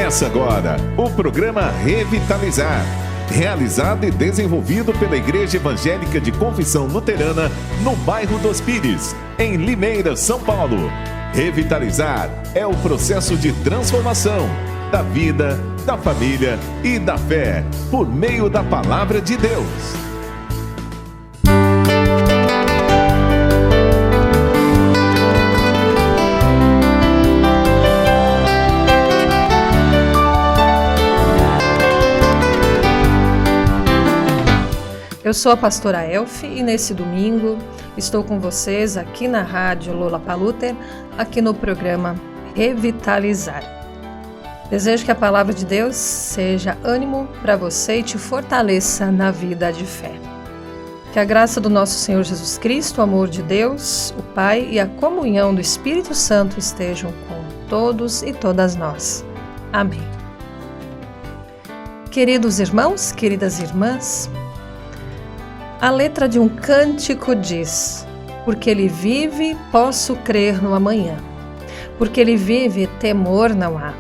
Começa agora o programa Revitalizar, realizado e desenvolvido pela Igreja Evangélica de Confissão Luterana no bairro dos Pires, em Limeira, São Paulo. Revitalizar é o processo de transformação da vida, da família e da fé, por meio da Palavra de Deus. Eu sou a pastora Elfi e nesse domingo estou com vocês aqui na rádio Lollapalooza, aqui no programa Revitalizar. Desejo que a palavra de Deus seja ânimo para você e te fortaleça na vida de fé. Que a graça do nosso Senhor Jesus Cristo, o amor de Deus, o Pai e a comunhão do Espírito Santo estejam com todos e todas nós. Amém. Queridos irmãos, queridas irmãs, a letra de um cântico diz: porque ele vive, posso crer no amanhã. Porque ele vive, temor não há.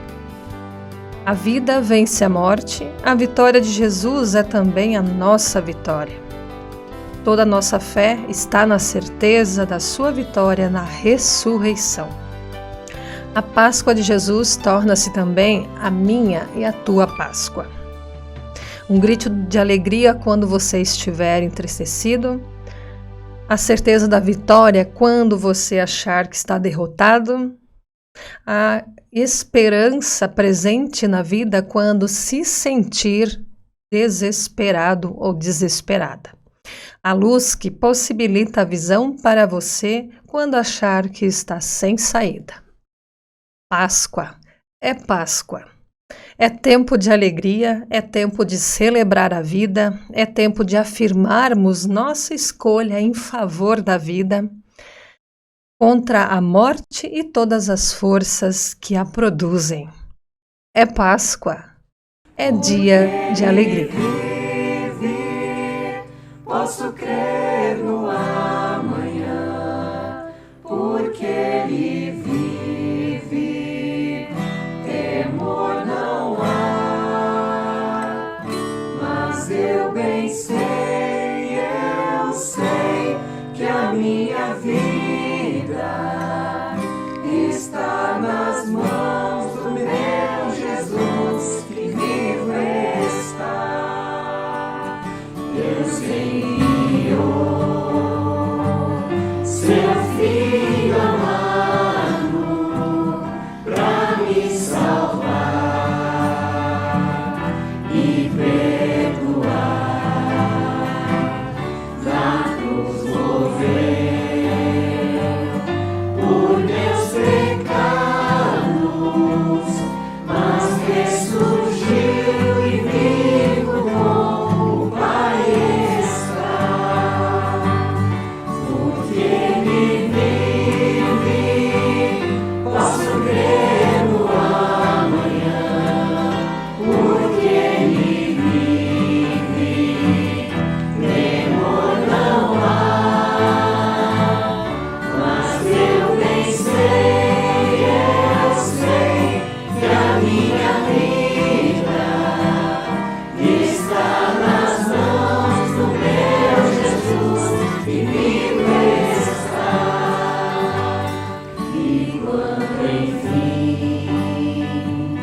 A vida vence a morte, a vitória de Jesus é também a nossa vitória. Toda a nossa fé está na certeza da sua vitória na ressurreição. A Páscoa de Jesus torna-se também a minha e a tua Páscoa. Um grito de alegria quando você estiver entristecido, a certeza da vitória quando você achar que está derrotado, a esperança presente na vida quando se sentir desesperado ou desesperada. A luz que possibilita a visão para você quando achar que está sem saída. Páscoa é Páscoa. É tempo de alegria, é tempo de celebrar a vida, é tempo de afirmarmos nossa escolha em favor da vida, contra a morte e todas as forças que a produzem. É Páscoa, é dia de alegria. Posso crer no amanhã, porque ele vive. Temor não há, mas eu bem sei, eu sei que a minha vida está nas mãos do meu Jesus, que vivo está. Deus enviou seu Filho amado pra me salvar e perdoar. Na cruz morreu por meus pecados, mas ressurgiu e vivo com o Pai está. Porque ele vive, posso crer no amanhã. Porque ele vive, temor não há, mas eu bem sei, eu sei que a minha vida está nas mãos do meu Jesus, que vivo está. E quando enfim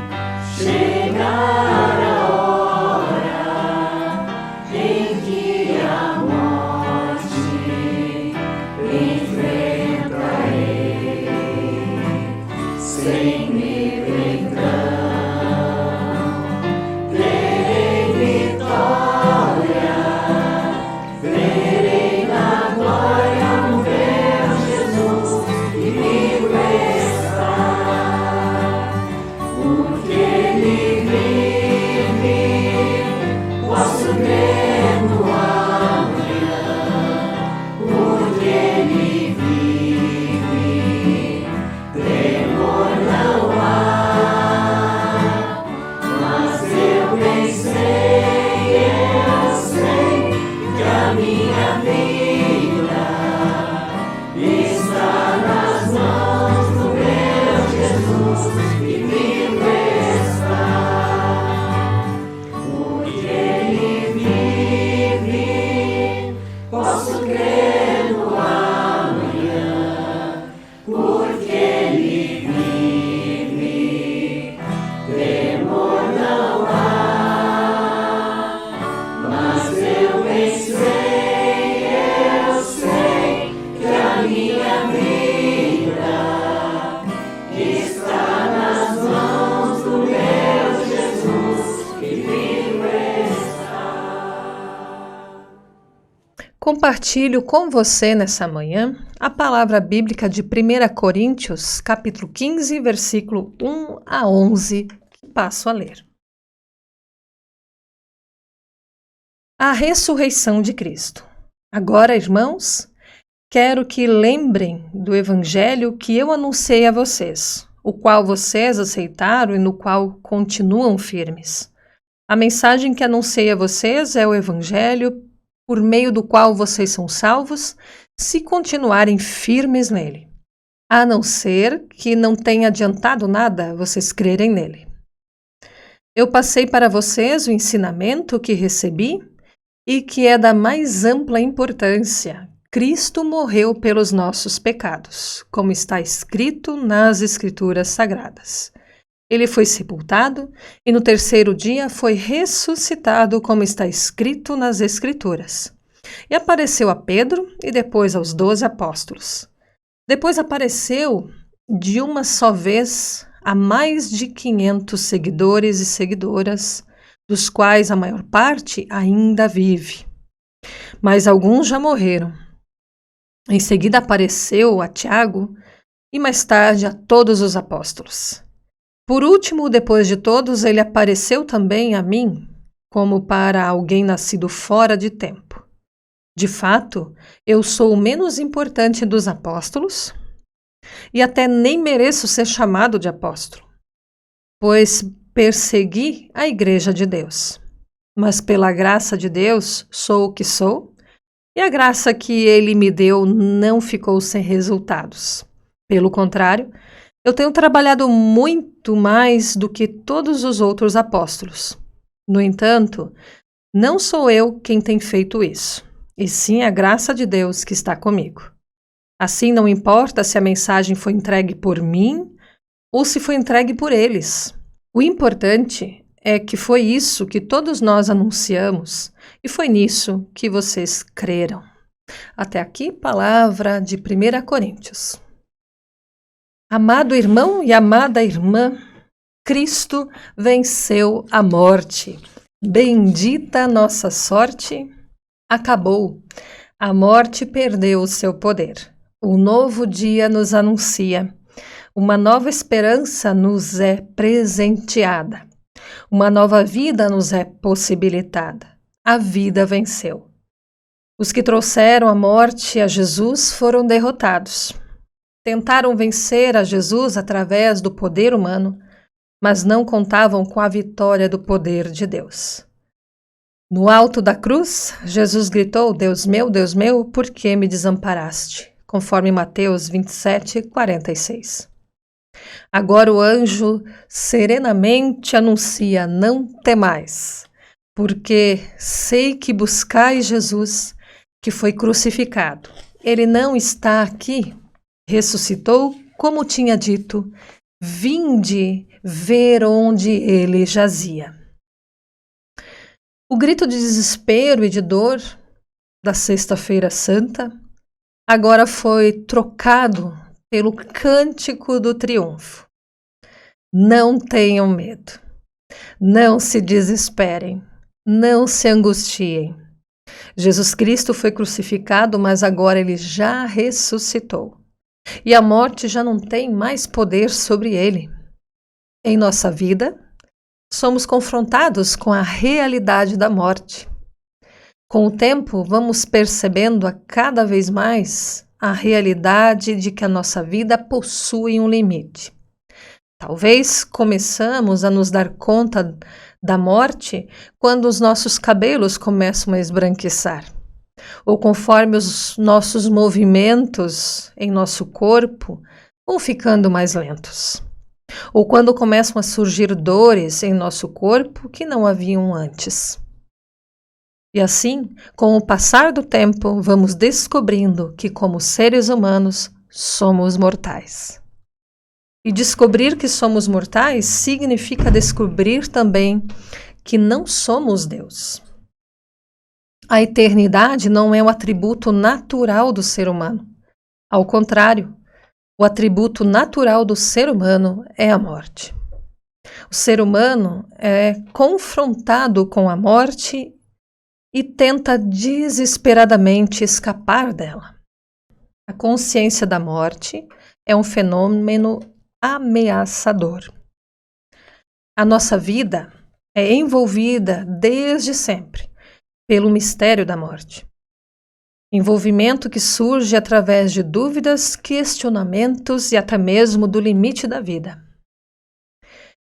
chegar a hora em que a morte enfrentarei, sem medo então terei vitória, verei na glória o meu Jesus, que vivo está. Porque ele vive, posso crer no amanhã. Porque ele vive, temor não há, mas eu bem sei, eu sei que a minha vida está nas mãos do meu Jesus, que vivo está. compartilho com você nessa manhã a palavra bíblica de 1 Coríntios, capítulo 15, versículo 1 a 11, que passo a ler. A ressurreição de Cristo. Agora, irmãos, quero que lembrem do evangelho que eu anunciei a vocês, o qual vocês aceitaram e no qual continuam firmes. A mensagem que anunciei a vocês é o evangelho por meio do qual vocês são salvos, se continuarem firmes nele, a não ser que não tenha adiantado nada vocês crerem nele. Eu passei para vocês o ensinamento que recebi e que é da mais ampla importância. Cristo morreu pelos nossos pecados, como está escrito nas Escrituras Sagradas. Ele foi sepultado e no terceiro dia foi ressuscitado, como está escrito nas Escrituras. E apareceu a Pedro e depois aos 12 apóstolos. Depois apareceu de uma só vez a mais de 500 seguidores e seguidoras, dos quais a maior parte ainda vive. Mas alguns já morreram. Em seguida apareceu a Tiago e mais tarde a todos os apóstolos. Por último, depois de todos, ele apareceu também a mim, como para alguém nascido fora de tempo. De fato, eu sou o menos importante dos apóstolos e até nem mereço ser chamado de apóstolo, pois persegui a igreja de Deus. Mas pela graça de Deus sou o que sou, e a graça que ele me deu não ficou sem resultados. Pelo contrário, eu tenho trabalhado muito mais do que todos os outros apóstolos. No entanto, não sou eu quem tem feito isso, e sim a graça de Deus que está comigo. Assim, não importa se a mensagem foi entregue por mim ou se foi entregue por eles. O importante é que foi isso que todos nós anunciamos e foi nisso que vocês creram. Até aqui, palavra de 1 Coríntios. Amado irmão e amada irmã, Cristo venceu a morte. Bendita nossa sorte, acabou. A morte perdeu o seu poder. Um novo dia nos anuncia. Uma nova esperança nos é presenteada. Uma nova vida nos é possibilitada. A vida venceu. Os que trouxeram a morte a Jesus foram derrotados. Tentaram vencer a Jesus através do poder humano, mas não contavam com a vitória do poder de Deus. No alto da cruz, Jesus gritou: Deus meu, por que me desamparaste? Conforme Mateus 27, 46. Agora o anjo serenamente anuncia: não temais, porque sei que buscais Jesus, que foi crucificado. Ele não está aqui. Ressuscitou, como tinha dito, vinde ver onde ele jazia. O grito de desespero e de dor da Sexta-feira Santa agora foi trocado pelo cântico do triunfo. Não tenham medo, não se desesperem, não se angustiem. Jesus Cristo foi crucificado, mas agora ele já ressuscitou. E a morte já não tem mais poder sobre ele. Em nossa vida, somos confrontados com a realidade da morte. Com o tempo, vamos percebendo a cada vez mais a realidade de que a nossa vida possui um limite. Talvez começamos a nos dar conta da morte quando os nossos cabelos começam a esbranquiçar, ou conforme os nossos movimentos em nosso corpo vão ficando mais lentos, ou quando começam a surgir dores em nosso corpo que não haviam antes. E assim, com o passar do tempo, vamos descobrindo que, como seres humanos, somos mortais. E descobrir que somos mortais significa descobrir também que não somos Deus. A eternidade não é um atributo natural do ser humano. Ao contrário, o atributo natural do ser humano é a morte. O ser humano é confrontado com a morte e tenta desesperadamente escapar dela. A consciência da morte é um fenômeno ameaçador. A nossa vida é envolvida desde sempre pelo mistério da morte. Envolvimento que surge através de dúvidas, questionamentos e até mesmo do limite da vida.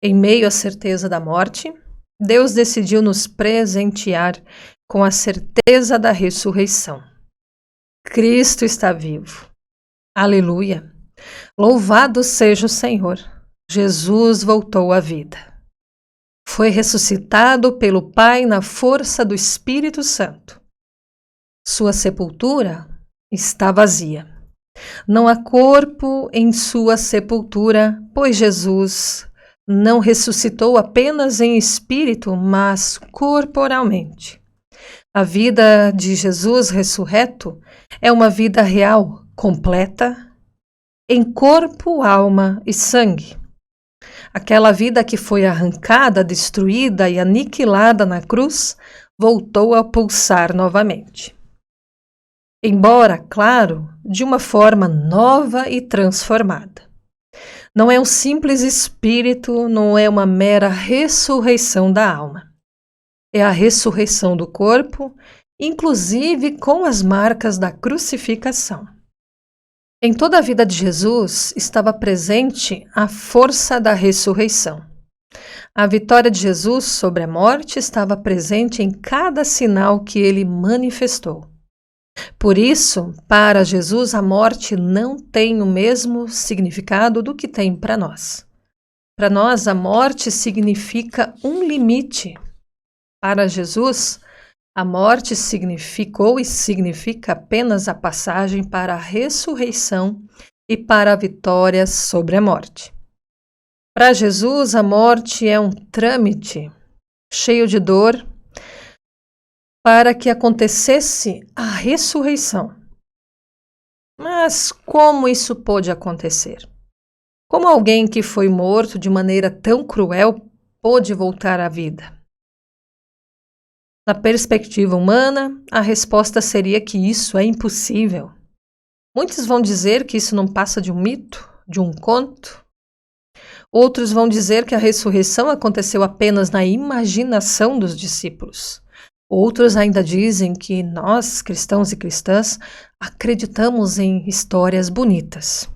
Em meio à certeza da morte, Deus decidiu nos presentear com a certeza da ressurreição. Cristo está vivo. Aleluia! Louvado seja o Senhor. Jesus voltou à vida. Foi ressuscitado pelo Pai na força do Espírito Santo. Sua sepultura está vazia. Não há corpo em sua sepultura, pois Jesus não ressuscitou apenas em espírito, mas corporalmente. A vida de Jesus ressurreto é uma vida real, completa, em corpo, alma e sangue. Aquela vida que foi arrancada, destruída e aniquilada na cruz, voltou a pulsar novamente. Embora, claro, de uma forma nova e transformada. Não é um simples espírito, não é uma mera ressurreição da alma. É a ressurreição do corpo, inclusive com as marcas da crucificação. Em toda a vida de Jesus estava presente a força da ressurreição. A vitória de Jesus sobre a morte estava presente em cada sinal que ele manifestou. Por isso, para Jesus, a morte não tem o mesmo significado do que tem para nós. Para nós, a morte significa um limite. Para Jesus, a morte significou e significa apenas a passagem para a ressurreição e para a vitória sobre a morte. Para Jesus, a morte é um trâmite cheio de dor, para que acontecesse a ressurreição. Mas como isso pôde acontecer? Como alguém que foi morto de maneira tão cruel pôde voltar à vida? Na perspectiva humana, a resposta seria que isso é impossível. Muitos vão dizer que isso não passa de um mito, de um conto. Outros vão dizer que a ressurreição aconteceu apenas na imaginação dos discípulos. Outros ainda dizem que nós, cristãos e cristãs, acreditamos em histórias bonitas.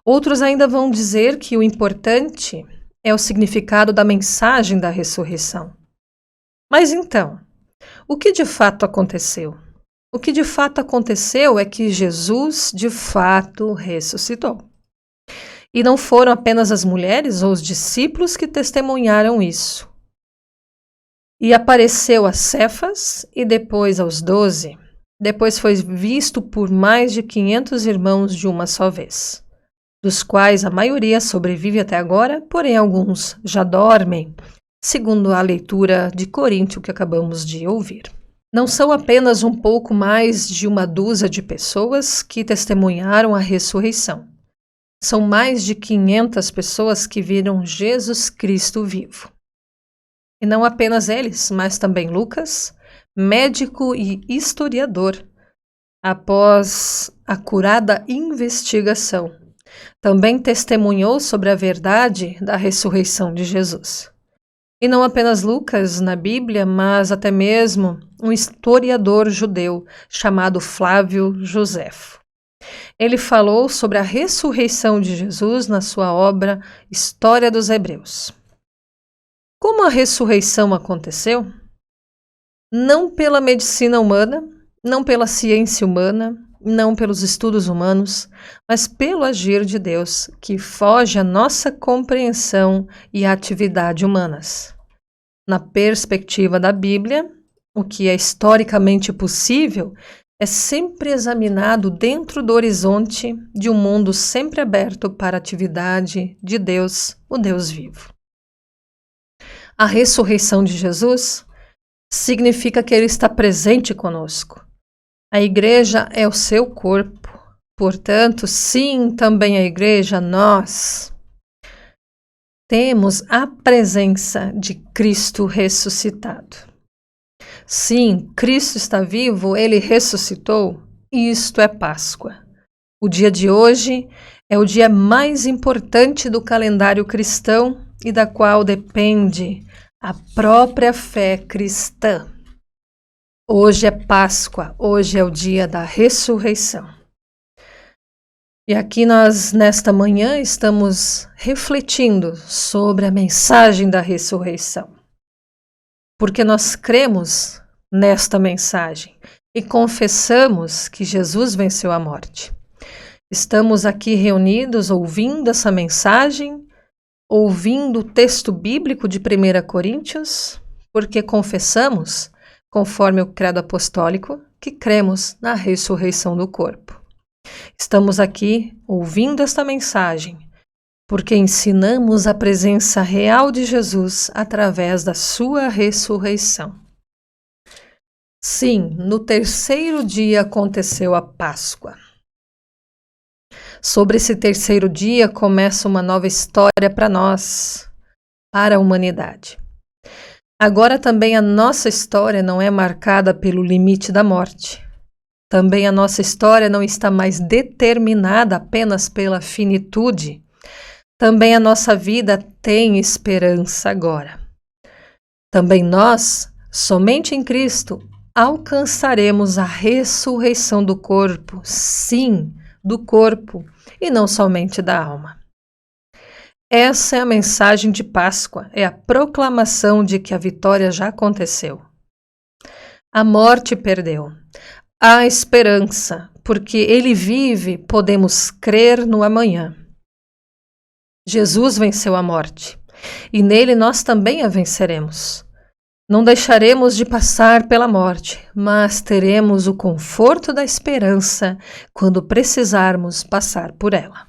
Outros ainda vão dizer que o importante é o significado da mensagem da ressurreição. Mas então, o que de fato aconteceu? O que de fato aconteceu é que Jesus de fato ressuscitou. E não foram apenas as mulheres ou os discípulos que testemunharam isso. E apareceu a Cefas e depois aos 12. Depois foi visto por mais de 500 irmãos de uma só vez, dos quais a maioria sobrevive até agora, porém alguns já dormem, segundo a leitura de Coríntio que acabamos de ouvir. Não são apenas um pouco mais de uma dúzia de pessoas que testemunharam a ressurreição. São mais de 500 pessoas que viram Jesus Cristo vivo. E não apenas eles, mas também Lucas, médico e historiador, após a acurada investigação, também testemunhou sobre a verdade da ressurreição de Jesus. E não apenas Lucas na Bíblia, mas até mesmo um historiador judeu chamado Flávio Joséfo. Ele falou sobre a ressurreição de Jesus na sua obra História dos Hebreus. Como a ressurreição aconteceu? Não pela medicina humana, não pela ciência humana, não pelos estudos humanos, mas pelo agir de Deus, que foge à nossa compreensão e atividade humanas. Na perspectiva da Bíblia, o que é historicamente possível é sempre examinado dentro do horizonte de um mundo sempre aberto para a atividade de Deus, o Deus vivo. A ressurreição de Jesus significa que Ele está presente conosco. A igreja é o seu corpo. Portanto, sim, também a igreja, nós temos a presença de Cristo ressuscitado. Sim, Cristo está vivo, Ele ressuscitou. Isto é Páscoa. O dia de hoje é o dia mais importante do calendário cristão e da qual depende a própria fé cristã. Hoje é Páscoa, hoje é o dia da ressurreição. E aqui nós, nesta manhã, estamos refletindo sobre a mensagem da ressurreição. Porque nós cremos nesta mensagem e confessamos que Jesus venceu a morte. Estamos aqui reunidos ouvindo essa mensagem, ouvindo o texto bíblico de 1 Coríntios, porque confessamos, conforme o credo apostólico, que cremos na ressurreição do corpo. Estamos aqui ouvindo esta mensagem, porque ensinamos a presença real de Jesus através da sua ressurreição. Sim, no terceiro dia aconteceu a Páscoa. Sobre esse terceiro dia começa uma nova história para nós, para a humanidade. Agora também a nossa história não é marcada pelo limite da morte. Também a nossa história não está mais determinada apenas pela finitude. Também a nossa vida tem esperança agora. Também nós, somente em Cristo, alcançaremos a ressurreição do corpo, sim, do corpo, e não somente da alma. Essa é a mensagem de Páscoa, é a proclamação de que a vitória já aconteceu. A morte perdeu. Há esperança, porque Ele vive, podemos crer no amanhã. Jesus venceu a morte, e nele nós também a venceremos. Não deixaremos de passar pela morte, mas teremos o conforto da esperança quando precisarmos passar por ela.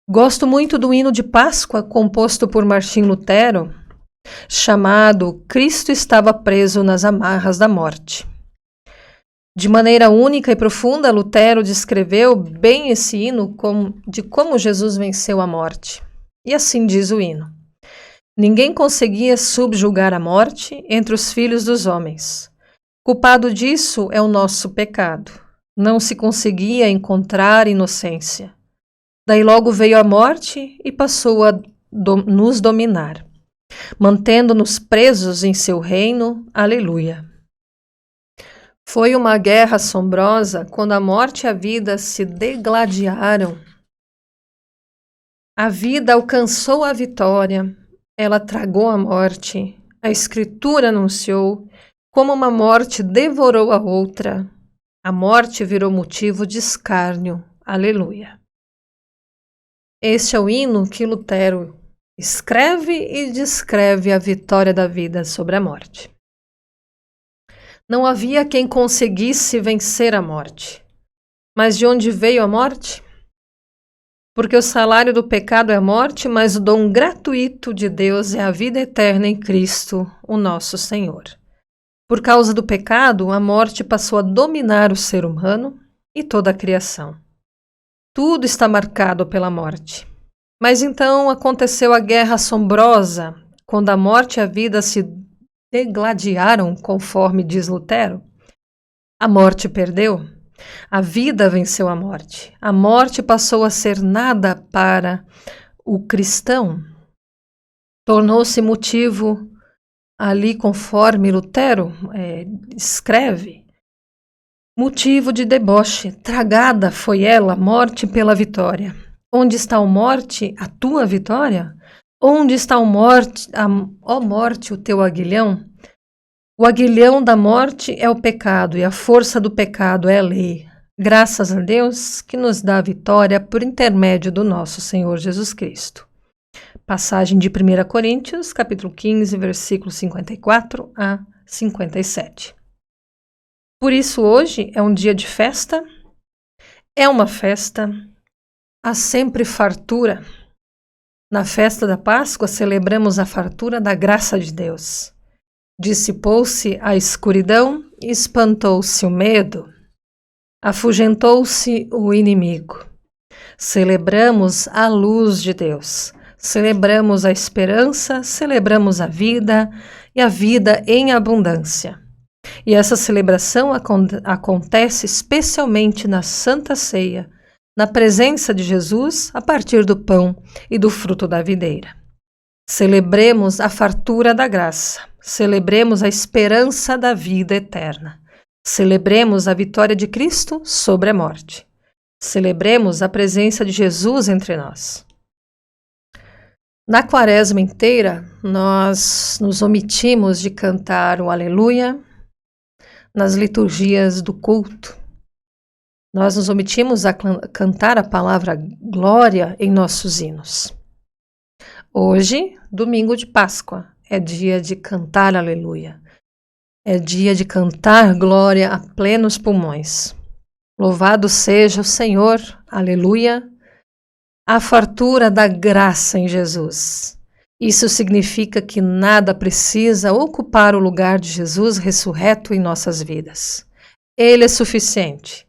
Gosto muito do hino de Páscoa composto por Martim Lutero, chamado Cristo estava preso nas amarras da morte. De maneira única e profunda, Lutero descreveu bem esse hino de como Jesus venceu a morte. E assim diz o hino: ninguém conseguia subjugar a morte entre os filhos dos homens. Culpado disso é o nosso pecado. Não se conseguia encontrar inocência. Daí logo veio a morte e passou a nos dominar, mantendo-nos presos em seu reino. Aleluia. Foi uma guerra assombrosa quando a morte e a vida se degladiaram. A vida alcançou a vitória, ela tragou a morte. A Escritura anunciou como uma morte devorou a outra. A morte virou motivo de escárnio. Aleluia. Este é o hino que Lutero escreve e descreve a vitória da vida sobre a morte. Não havia quem conseguisse vencer a morte. Mas de onde veio a morte? Porque o salário do pecado é a morte, mas o dom gratuito de Deus é a vida eterna em Cristo, o nosso Senhor. Por causa do pecado, a morte passou a dominar o ser humano e toda a criação. Tudo está marcado pela morte. Mas então aconteceu a guerra assombrosa, quando a morte e a vida se degladiaram, conforme diz Lutero. A morte perdeu, a vida venceu a morte. A morte passou a ser nada para o cristão. Tornou-se motivo, ali conforme Lutero escreve, motivo de deboche. Tragada foi ela, a morte pela vitória. Onde está a morte, a tua vitória? Onde está ó morte, o teu aguilhão? O aguilhão da morte é o pecado, e a força do pecado é a lei. Graças a Deus que nos dá a vitória por intermédio do nosso Senhor Jesus Cristo. Passagem de 1 Coríntios, capítulo 15, versículos 54 a 57. Por isso hoje é um dia de festa, é uma festa, há sempre fartura. Na festa da Páscoa celebramos a fartura da graça de Deus. Dissipou-se a escuridão e espantou-se o medo. Afugentou-se o inimigo. Celebramos a luz de Deus. Celebramos a esperança, celebramos a vida e a vida em abundância. E essa celebração acontece especialmente na Santa Ceia, na presença de Jesus a partir do pão e do fruto da videira. Celebremos a fartura da graça, celebremos a esperança da vida eterna, celebremos a vitória de Cristo sobre a morte, celebremos a presença de Jesus entre nós. Na quaresma inteira, nós nos omitimos de cantar o Aleluia nas liturgias do culto. Nós nos omitimos a cantar a palavra glória em nossos hinos. Hoje, domingo de Páscoa, é dia de cantar aleluia. É dia de cantar glória a plenos pulmões. Louvado seja o Senhor, aleluia, a fartura da graça em Jesus. Isso significa que nada precisa ocupar o lugar de Jesus ressurreto em nossas vidas. Ele é suficiente.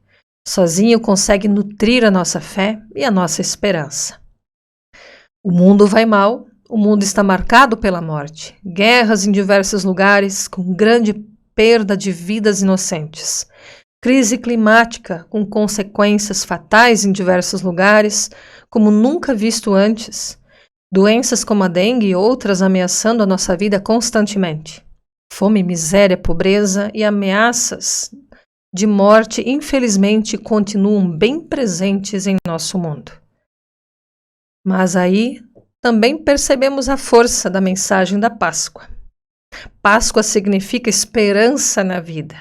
Sozinho consegue nutrir a nossa fé e a nossa esperança. O mundo vai mal, o mundo está marcado pela morte, guerras em diversos lugares, com grande perda de vidas inocentes, crise climática com consequências fatais em diversos lugares, como nunca visto antes, doenças como a dengue e outras ameaçando a nossa vida constantemente, fome, miséria, pobreza e ameaças de morte, infelizmente, continuam bem presentes em nosso mundo. Mas aí também percebemos a força da mensagem da Páscoa. Páscoa significa esperança na vida.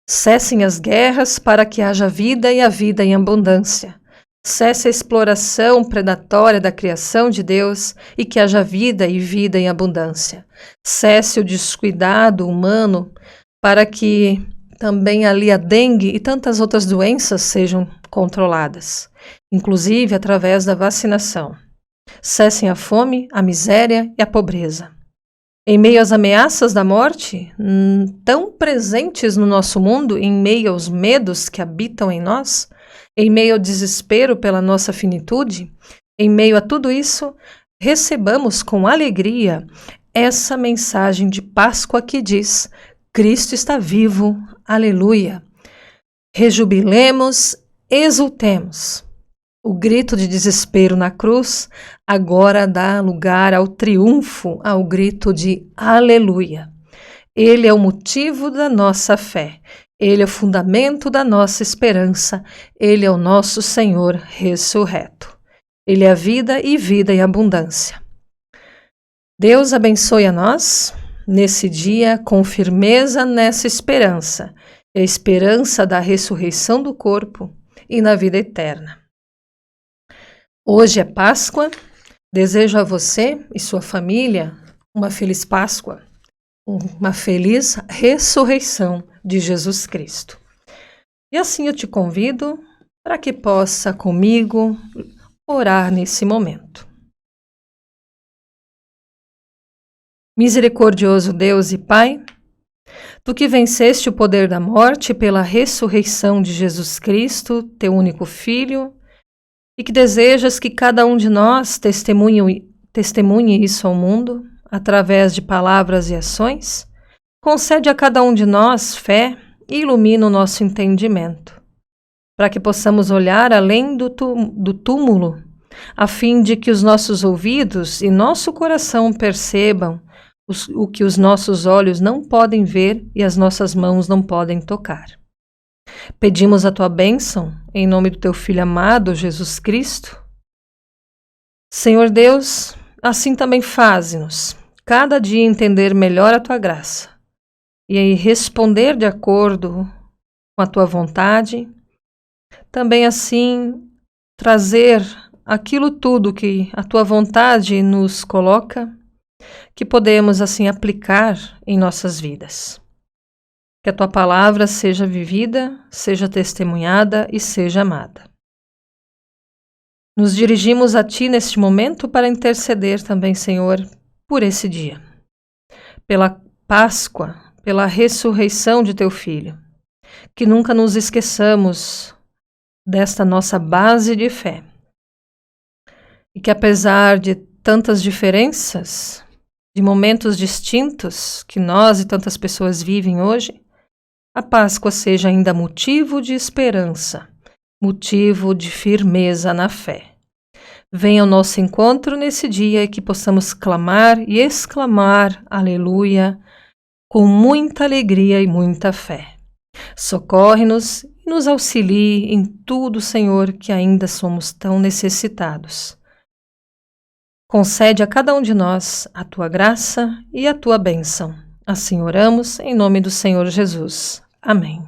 Cessem as guerras para que haja vida e a vida em abundância. Cesse a exploração predatória da criação de Deus e que haja vida e vida em abundância. Cesse o descuidado humano para que também ali a dengue e tantas outras doenças sejam controladas, inclusive através da vacinação. Cessem a fome, a miséria e a pobreza. Em meio às ameaças da morte, tão presentes no nosso mundo, em meio aos medos que habitam em nós, em meio ao desespero pela nossa finitude, em meio a tudo isso, recebamos com alegria essa mensagem de Páscoa que diz: Cristo está vivo, aleluia. Rejubilemos, exultemos. O grito de desespero na cruz agora dá lugar ao triunfo, ao grito de aleluia. Ele é o motivo da nossa fé. Ele é o fundamento da nossa esperança. Ele é o nosso Senhor ressurreto. Ele é a vida e vida em abundância. Deus abençoe a nós nesse dia com firmeza nessa esperança. A esperança da ressurreição do corpo e na vida eterna. Hoje é Páscoa. Desejo a você e sua família uma feliz Páscoa, uma feliz ressurreição de Jesus Cristo. E assim eu te convido para que possa comigo orar nesse momento. Misericordioso Deus e Pai, Tu que venceste o poder da morte pela ressurreição de Jesus Cristo, Teu único Filho, e que desejas que cada um de nós testemunhe isso ao mundo, através de palavras e ações, concede a cada um de nós fé e ilumina o nosso entendimento, para que possamos olhar além do túmulo, a fim de que os nossos ouvidos e nosso coração percebam o que os nossos olhos não podem ver e as nossas mãos não podem tocar. Pedimos a Tua bênção, em nome do Teu Filho amado, Jesus Cristo. Senhor Deus, assim também faze-nos, cada dia entender melhor a Tua graça, e aí responder de acordo com a Tua vontade, também assim trazer aquilo tudo que a Tua vontade nos coloca, que podemos assim aplicar em nossas vidas. Que a Tua palavra seja vivida, seja testemunhada e seja amada. Nos dirigimos a Ti neste momento para interceder também, Senhor, por esse dia, pela Páscoa, pela ressurreição de Teu Filho. Que nunca nos esqueçamos desta nossa base de fé. E que apesar de tantas diferenças, de momentos distintos que nós e tantas pessoas vivem hoje, a Páscoa seja ainda motivo de esperança, motivo de firmeza na fé. Venha ao nosso encontro nesse dia e que possamos clamar e exclamar aleluia com muita alegria e muita fé. Socorre-nos e nos auxilie em tudo, Senhor, que ainda somos tão necessitados. Concede a cada um de nós a tua graça e a tua bênção. Assim oramos em nome do Senhor Jesus. Amém.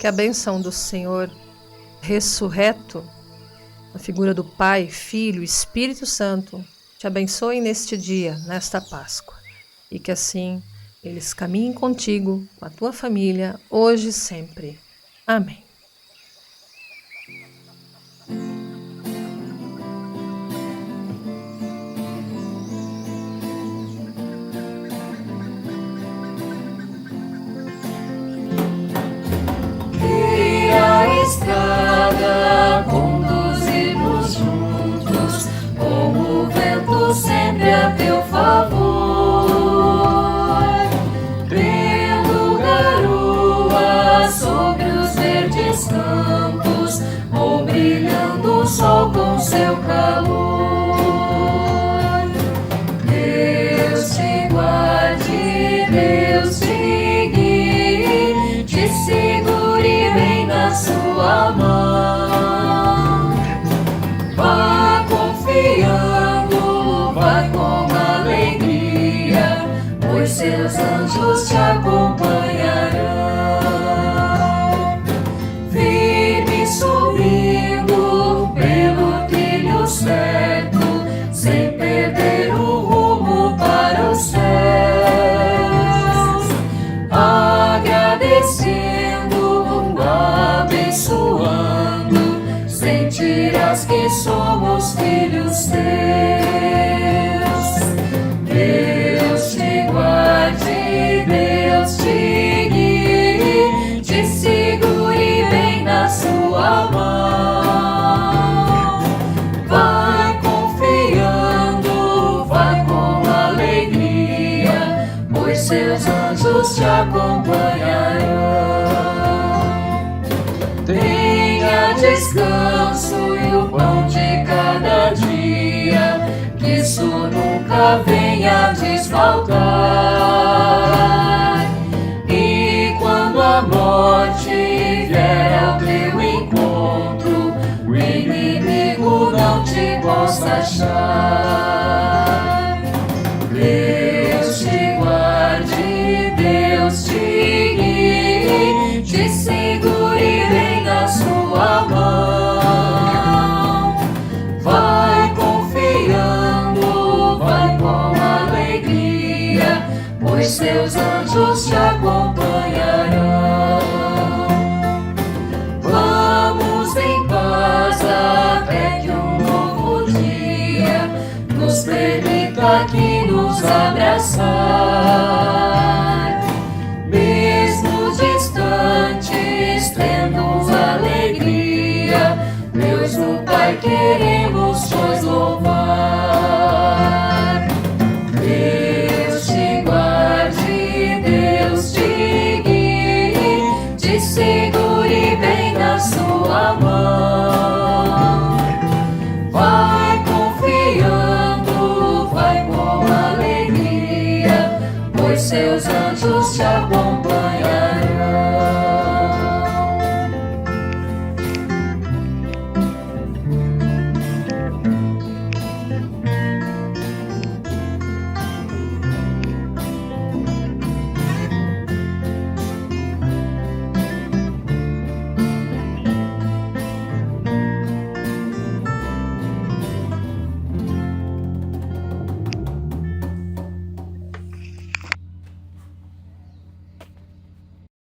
Que a bênção do Senhor ressurreto, na figura do Pai, Filho e Espírito Santo, te abençoe neste dia, nesta Páscoa. E que assim eles caminhem contigo, com a tua família, hoje e sempre. Amém. Estrada, conduzir-nos juntos, com o vento sempre a teu favor. Vendo garoa sobre os verdes sua mão. Vá confiando, vai com alegria, pois seus anjos te acompanharão. Firme subindo pelo trilho certo, sem perder o rumo para os céus. Agradecendo, abençoando, sentirás que somos filhos teus. Deus te guarde, Deus te guie, te segure bem na sua mão. Vai confiando, vai com alegria, pois seus anjos te acompanharão. Tenha descanso e o pão de cada dia, que isso nunca venha desfaltar. E quando a morte vier ao teu encontro, o inimigo não te possa achar. Deus te guarde, Deus te guie, te segure bem na sua mão. Vai confiando, vai com alegria, pois seus anjos te acompanharão. Vamos em paz até que um novo dia nos permita aqui nos abraçar. Mesmo distantes, temos alegria, Deus o Pai queremos te